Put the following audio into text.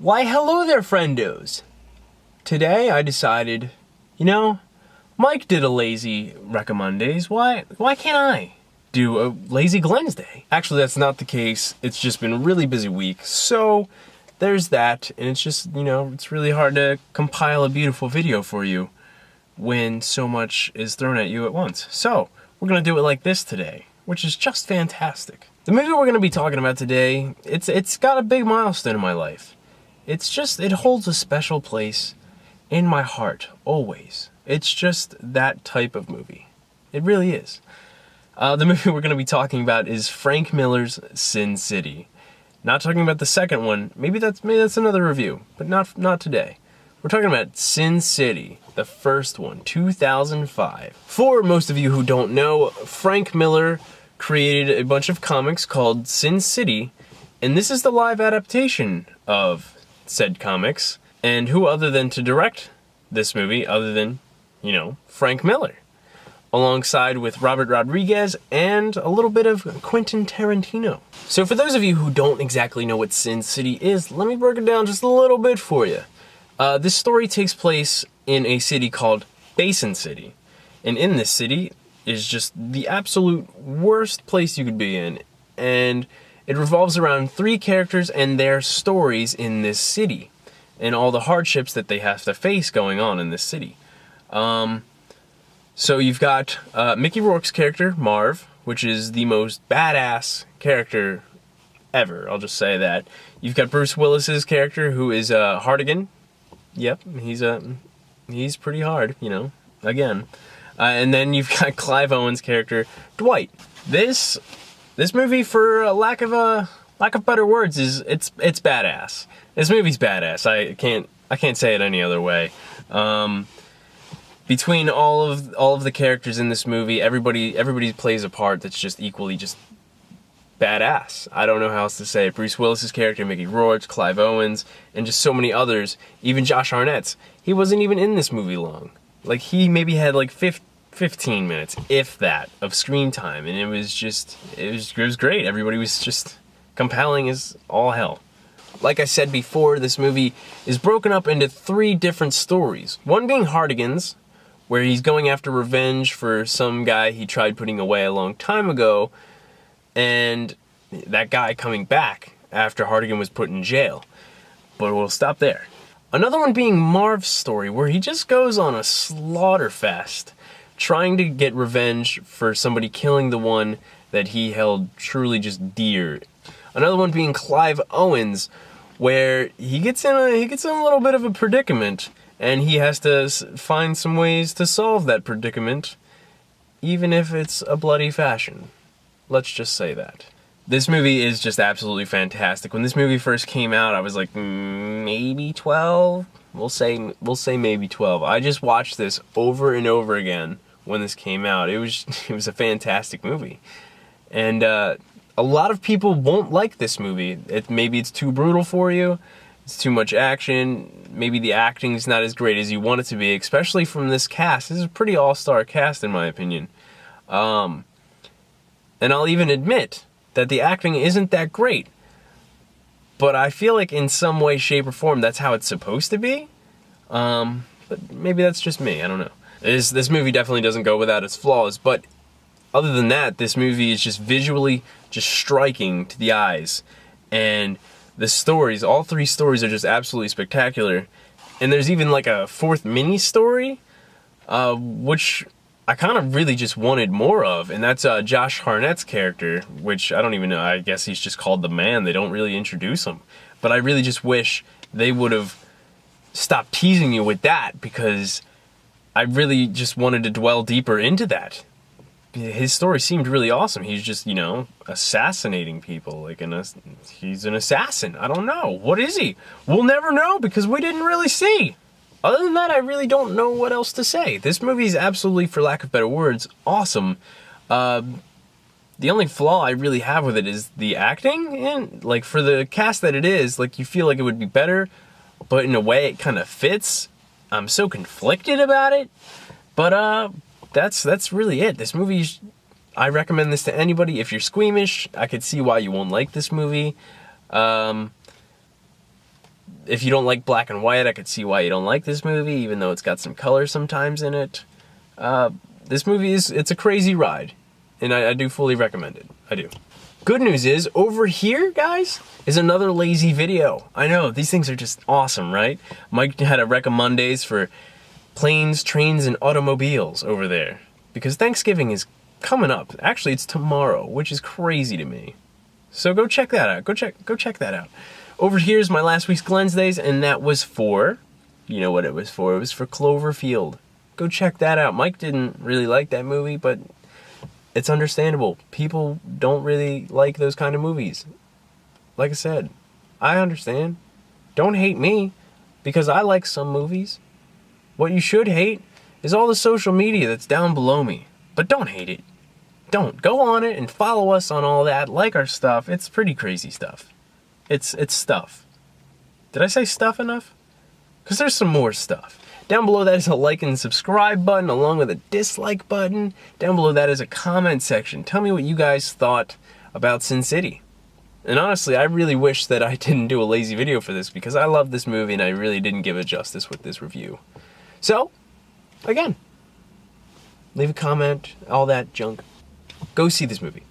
Why hello there, friendos! Today I decided, Mike did a lazy recommendays, why can't I do a lazy Glensday? Actually, that's not the case. It's just been a really busy week, so there's that, and it's just, it's really hard to compile a beautiful video for you when so much is thrown at you at once. So, we're gonna do it like this today, which is just fantastic. The movie we're gonna be talking about today, it's got a big milestone in my life. It holds a special place in my heart, always. It's just that type of movie. It really is. The movie we're going to be talking about is Frank Miller's Sin City. Not talking about the second one. Maybe that's another review, but not today. We're talking about Sin City, the first one, 2005. For most of you who don't know, Frank Miller created a bunch of comics called Sin City, and this is the live adaptation of said comics. And who other than to direct this movie other than, Frank Miller, alongside with Robert Rodriguez and a little bit of Quentin Tarantino. So for those of you who don't exactly know what Sin City is, let me break it down just a little bit for you. This story takes place in a city called Basin City. And in this city is just the absolute worst place you could be in. And it revolves around 3 characters and their stories in this city, and all the hardships that they have to face going on in this city. So you've got Mickey Rourke's character, Marv, which is the most badass character ever, I'll just say that. You've got Bruce Willis's character, who is Hardigan. Yep, he's pretty hard, again. And then you've got Clive Owen's character, Dwight. This movie, for lack of better words, it's badass. This movie's badass. I can't say it any other way. Between all of the characters in this movie, everybody plays a part that's just equally just badass. I don't know how else to say it. Bruce Willis's character, Mickey Rourke, Clive Owens, and just so many others. Even Josh Hartnett's. He wasn't even in this movie long. Like, he maybe had like 15 minutes, if that, of screen time, and it was great. Everybody was just compelling as all hell. Like I said before, this movie is broken up into 3 different stories. One being Hardigan's, where he's going after revenge for some guy he tried putting away a long time ago, and that guy coming back after Hardigan was put in jail. But we'll stop there. Another one being Marv's story, where he just goes on a slaughter fest, trying to get revenge for somebody killing the one that he held truly just dear. Another one being Clive Owens, where he gets in a little bit of a predicament, and he has to find some ways to solve that predicament, even if it's a bloody fashion. Let's just say that. This movie is just absolutely fantastic. When this movie first came out, I was like, maybe 12? We'll say maybe 12. I just watched this over and over again when this came out. It was a fantastic movie. And a lot of people won't like this movie. Maybe it's too brutal for you. It's too much action. Maybe the acting's not as great as you want it to be, especially from this cast. This is a pretty all-star cast, in my opinion. And I'll even admit that the acting isn't that great. But I feel like in some way, shape, or form, that's how it's supposed to be. But maybe that's just me. I don't know. This movie definitely doesn't go without its flaws, but other than that, this movie is just visually just striking to the eyes. And the stories, all 3 stories are just absolutely spectacular. And there's even like a 4th mini story, which I kind of really just wanted more of. And that's Josh Hartnett's character, which I don't even know. I guess he's just called the Man. They don't really introduce him. But I really just wish they would have stopped teasing you with that, because I really just wanted to dwell deeper into that. His story seemed really awesome. He's just, assassinating people. He's an assassin. I don't know. What is he? We'll never know, because we didn't really see. Other than that, I really don't know what else to say. This movie is absolutely, for lack of better words, awesome. The only flaw I really have with it is the acting. And, for the cast that it is, you feel like it would be better, but in a way it kind of fits. I'm so conflicted about it. But, that's really it. This movie, I recommend this to anybody. If you're squeamish, I could see why you won't like this movie. if you don't like black and white, I could see why you don't like this movie, even though it's got some color sometimes in it. This movie it's a crazy ride, and I do fully recommend it. I do. Good news is, over here, guys, is another lazy video. I know, these things are just awesome, right? Mike had a Recommondays for planes, trains, and automobiles over there. Because Thanksgiving is coming up. Actually, it's tomorrow, which is crazy to me. So go check that out. Go check that out. Over here's my last week's Glensdays, and that was for, you know what it was for. It was for Cloverfield. Go check that out. Mike didn't really like that movie, but it's understandable. People don't really like those kind of movies. Like I said, I understand. Don't hate me, because I like some movies. What you should hate is all the social media that's down below me. But don't hate it. Don't. Go on it and follow us on all that. Like our stuff. It's pretty crazy stuff. It's stuff. Did I say stuff enough? Because there's some more stuff. Down below that is a like and subscribe button along with a dislike button. Down below that is a comment section. Tell me what you guys thought about Sin City. And honestly, I really wish that I didn't do a lazy video for this, because I love this movie and I really didn't give it justice with this review. So, again, leave a comment, all that junk. Go see this movie.